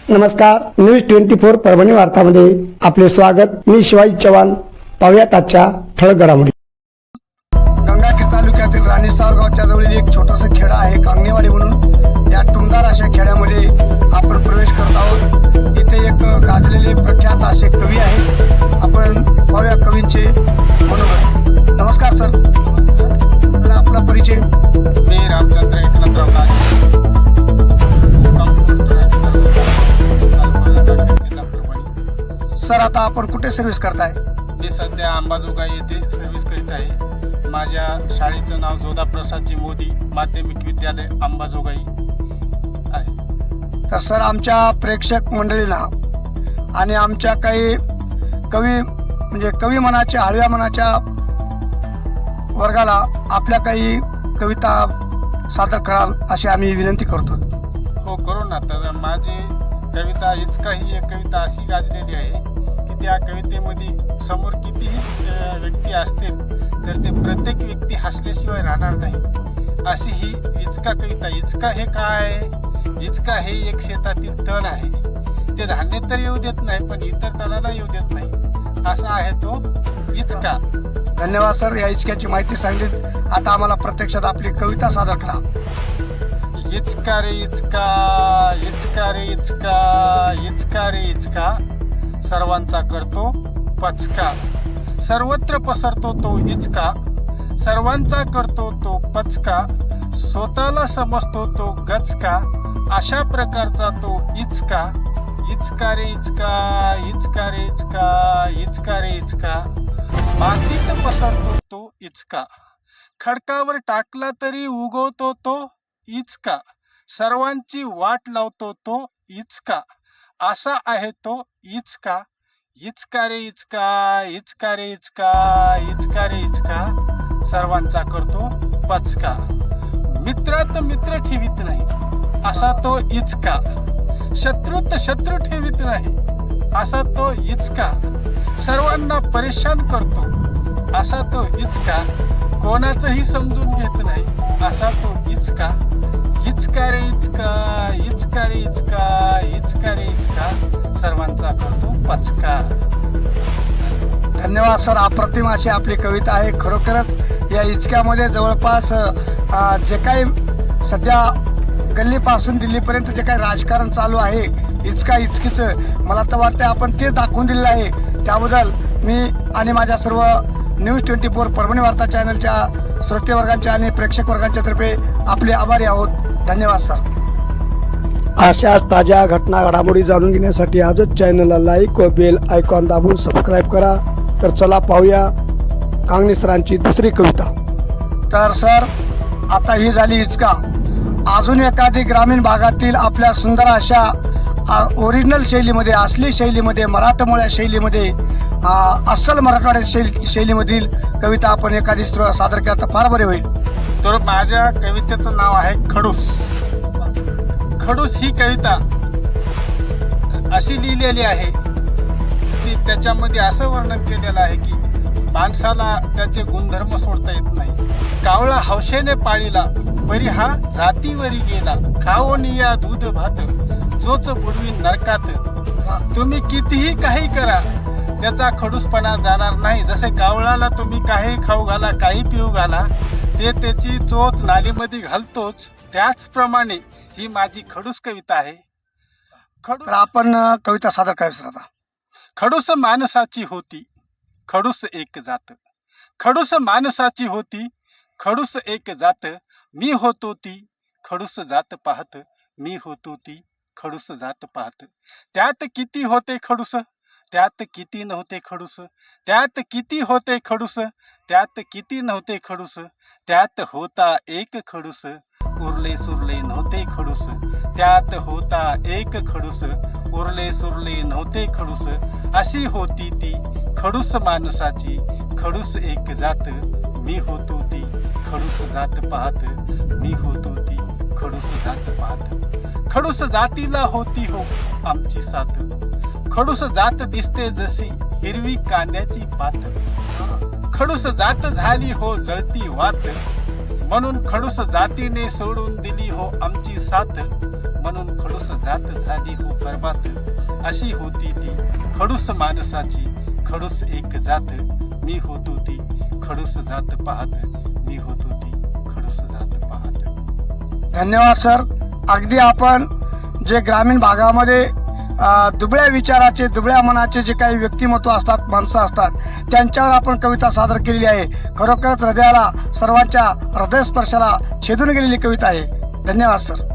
नमस्कार, न्यूज 24 परभणी वार्तामध्ये आपले स्वागत. मी शिवाजी चव्हाण. पाहुयात आजच्या ठळक घडामोडी. गंगाखेड तालुक्यातील राणी सावरगावच्या जवळील एक छोटंसं खेडं आहे कांगणेवाडी म्हणून. या टुमदार अशा खेड्यामध्ये आपण प्रवेश करत आहोत. इथे एक गाजलेले प्रख्यात असे कवी आहेत. आपण पाहूया कवींचे मनोगत. नमस्कार सर. तर आपला परिचय. मी रामचंद्र एकनाथराव काळे, जिल्हा परभणी. सर, आता आपण कुठे सर्व्हिस करताय? मी सध्या अंबाजोगाई येथे सर्व्हिस करीत आहे. माझ्या शाळेचं नाव जोधा प्रसादजी मोदी माध्यमिक विद्यालय अंबाजोगाई आहे. तर सर, आमच्या प्रेक्षक मंडळीला आणि आमच्या काही कवी म्हणजे कवी मनाच्या हळव्या मनाच्या वर्गाला आपल्या काही कविता सादर कराल अशी आम्ही विनंती करतो. हो, करू ना. तर माझी कविता ही एक कविता अशी गाजलेली आहे की त्या कवितेमध्ये समोर कितीही व्यक्ती असतील तर ते प्रत्येक व्यक्ती हसल्याशिवाय राहणार नाही, अशी ही इचका कविता. इचका हे काय? इचका हे एक शेतातील तण आहे. ते धान्य तर येऊ देत नाही पण इतर तणाला येऊ देत नाही, असा आहे तो इचका. धन्यवाद सर, या इचक्याची माहिती सांगितली. आता आम्हाला प्रत्यक्षात आपली कविता सादर करा. इचका रे इचका, इचका रे इचका, इचका रे इचका, सर्वांचा करतो पचका. सर्वत्र पसरतो तो इचका, सर्वांचा करतो तो पचका. स्वतःला समजतो तो गचका, अशा प्रकारचा तो इचका. इचका रे इचका, इचका रे इचका, इचका रे इचका, मातीत पसरतो तो इचका. खडकावर टाकला तरी उगवतो तो इचका. सर्वांची वाट लावतो तो इचका, असा आहे तो इचका. इचका रे इचका, इचका रे इचका, इचका रे इचका, सर्वांचा करतो पचका. मित्रात मित्र ठेवीत नाही, असा तो इचका. शत्रूत शत्रू ठेवीत नाही, असा तो इचका. सर्वांना परेशान करतो, असा तो इचका. कोणाचंही समजून घेत नाही, असा तो इचका. इचका रे इचका, इचका रे इचका, इचका रे इचका, सर्वांचा करतो पचका. धन्यवाद सर. अप्रतिम अशी आपली कविता आहे. खरोखरच या इचक्यामध्ये जवळपास जे काही सध्या गल्लीपासून दिल्लीपर्यंत जे काही राजकारण चालू आहे इचका इचकीचं, मला तर वाटतं आपण ते दाखवून दिलेलं आहे. त्याबद्दल मी आणि माझ्या सर्व न्यूज 24 परभणी वार्ता चॅनलच्या श्रोते वर्गांच्या आणि प्रेक्षक वर्गांच्या तर्फे आपले आभारी आहोत. धन्यवाद सर. अशाच ताज्या घटना घडामोडी जाणून घेण्यासाठी आजच चॅनलला लाईक व बेल आयकॉन दाबून सबस्क्राईब करा. तर चला पाहूया कांगणे सरांची दुसरी कविता. तर सर, आता ही झाली इचका. अजून एखादी ग्रामीण भागातील आपल्या सुंदर अशा ओरिजिनल शैलीमध्ये, असली शैलीमध्ये, मराठमोळ्या शैलीमध्ये, अस्सल मराठवाड्या शैलीमधील कविता आपण एखादी सादर केला तर फार बरे होईल. तर माझ्या कवितेचं नाव आहे खडूस. खडूस ही कविता अशी लिहिलेली आहे की त्याच्यामध्ये असं वर्णन केलेलं आहे की माणसाला त्याचे गुणधर्म सोडता येत नाही. कावळा हौशेने पाळीला, परी हा जातीवरी गेला. खाओनिया दूध भात, चोच बुडवी नरकात. तुम्ही कितीही काही करा, त्याचा खडूसपणा जाणार नाही. जसे कावळाला तुम्ही काही खाऊ घाला, काही पिऊ घाला, ते त्याची चोच नालीमध्ये घालतोच, त्याचप्रमाणे ही माझी खडूस कविता आहे. तर आपण कविता सादर करायचं आता. खडूस माणसाची होती, खडूस एक जात. खडूस माणसाची होती, खडूस एक जात. मी होतो ती खडूस जात पाहत, मी होतो ती खडूस जात पाहत. त्यात किती होते खडूस, त्यात किती नव्हते खडूस. त्यात किती होते खडूस, त्यात किती नव्हते खडूस. त्यात होता एक खडूस, उरले सुरले नव्हते खडूस. त्यात होता एक खडूस, उरले सुरले नव्हते खडूस. अशी होती ती खडूस माणसाची, खडूस एक जात. मी होतो ती खडूस जात पाहत, मी होतो ती खडूस जात पाहत. खडूस जातीला होती हो आमची साथ. खडूस जात दिसते जशी हिरवी कांद्याची पात. खडूस जात झाली हो जळती वात. म्हणून खडूस जातीने सोडून दिली हो आमची साथ. म्हणून खडूस खडूस जात झाली हो बरबात. अशी होती ती खडूस माणसाची खडूस एक जात. मी होतो ती खडूस जात पाहत. मी होतो ती खडूस जात पाहत. धन्यवाद सर. अगदी आपण जे ग्रामीण भागामध्ये दुबळ्या विचाराचे दुबळ्या मनाचे जे काही व्यक्तिमत्व असतात माणसं असतात त्यांच्यावर आपण कविता सादर केलेली आहे. खरोखरच हृदयाला सर्वांच्या हृदयस्पर्शाला छेदून गेलेली कविता आहे. धन्यवाद सर.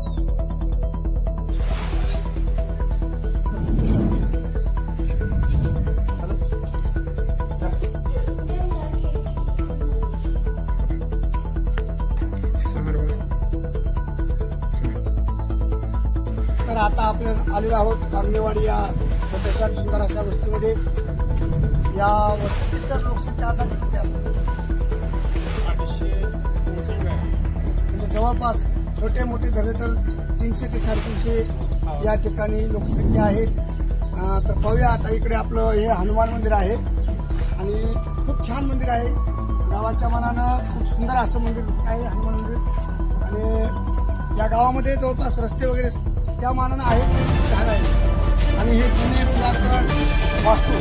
तर आता आपण आलेलो आहोत कांगणेवाडी या छोट्याशा सुंदर अशा वस्तीमध्ये. या वस्तीची सर लोकसंख्या अंदाजे किती असेल? 800 म्हणजे जवळपास छोटे मोठे धरले तर 300 ते 350 या ठिकाणी लोकसंख्या आहे. तर पाहूया आता इकडे आपलं हे हनुमान मंदिर आहे आणि खूप छान मंदिर आहे. गावाच्या मनानं खूप सुंदर असं मंदिर दिसत आहे हनुमान मंदिर. आणि या गावामध्ये जवळपास रस्ते वगैरे त्या मानानं आहेत, छान आहे. आणि हे जुने पुरातन वास्तू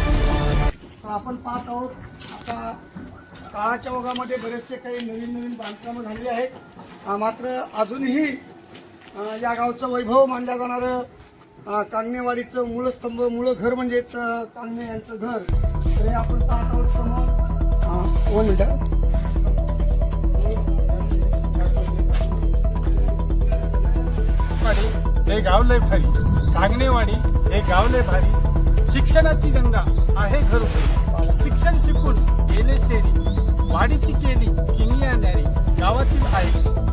तर आपण पाहत आहोत. आता काळाच्या ओघामध्ये बरेचसे काही नवीन नवीन बांधकामं झालेली आहेत. मात्र अजूनही या गावचं वैभव मानलं जाणारं कांगणेवाडीचं मूळ स्तंभ मूळ घर म्हणजेच कांगणे यांचं घर. तर हे आपण पाहत आहोत समोर. 1 मिनिट. हे गाव लय भारी. कांगणेवाडी हे गाव लय भारी. शिक्षणाची गंगा आहे घरोघरी. शिक्षण शिकून गेले शेरी. वाडीची केली किनिया न्यारी. गावातील आहे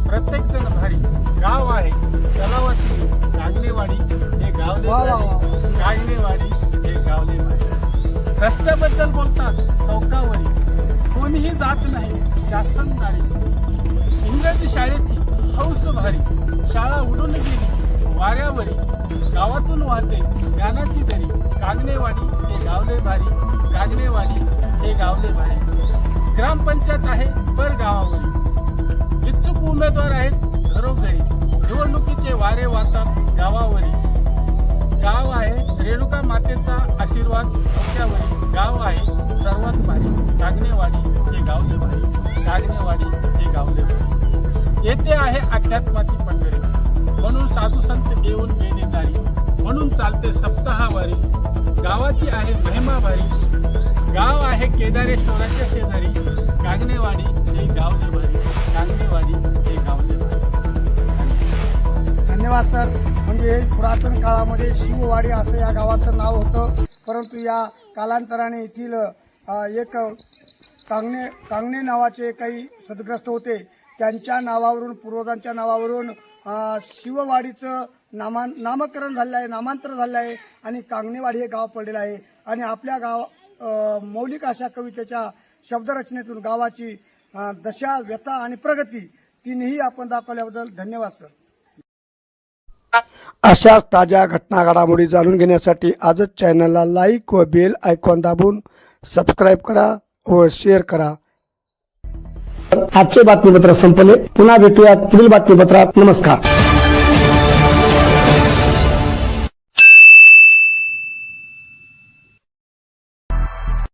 प्रत्येक जण भारी. गाव आहे तलावातील कांगणेवाडी हे गाव लय भारी. कांगणेवाडी हे गाव लय भारी. रस्त्याबद्दल बोलतात चौकावरी. कोणीही जात नाही शासनदारीची. इंग्रजी शाळेची हौस भारी. शाळा उडून गेली वाऱ्यावरी. गावातून वाहते ज्ञानाची दरी. कांगणेवाडी हे गावले भारी. कांगणेवाडी हे गावले भारी. ग्रामपंचायत आहे पर गावावरी. इच्छुक उमेदवार आहेत घरोघरी. निवडणुकीचे वारे वाहतात गावावरी. गाव आहे रेणुका मातेचा आशीर्वाद डोक्यावरी. गाव आहे सर्वात भारी. कांगणेवाडी हे गावले भारी. कांगणेवाडी हे गावले भारी. येथे आहे अध्यात्माची पंढरी. म्हणून साधू संत येऊन गेले दारी. म्हणून चालते सप्ताहावारी. गावाची आहे महिमा भारी. गाव आहे केदारेश्वराच्या शेजारी. कांगणेवाडी हे गावले भारी. कांगणेवाडी हे गावले भारी. धन्यवाद सर. म्हणजे पुरातन काळामध्ये शिववाडी असं या गावाचं नाव होतं. परंतु या कालांतराने येथील एक कांगणे नावाचे काही सदग्रस्त होते. त्यांच्या नावावरून पूर्वजांच्या नावावरून शिववाडीचं नामकरण झालेलं आहे, नामांतर झालेलं आहे आणि कांगणेवाडी हे गाव पडलेलं आहे. आणि आपल्या मौलिक अशा कवितेच्या शब्दरचनेतून गावाची दशा व्यथा आणि प्रगती तिन्ही आपण दाखवल्याबद्दल धन्यवाद सर. अशाच ताज्या घटना घडामोडी जाणून घेण्यासाठी आजच चॅनलला लाईक व बेल आयकॉन दाबून सबस्क्राईब करा व शेअर करा. आजचे बातमीपत्र संपले. पुन्हा भेटूयात पुढील बातमीपत्रात. नमस्कार.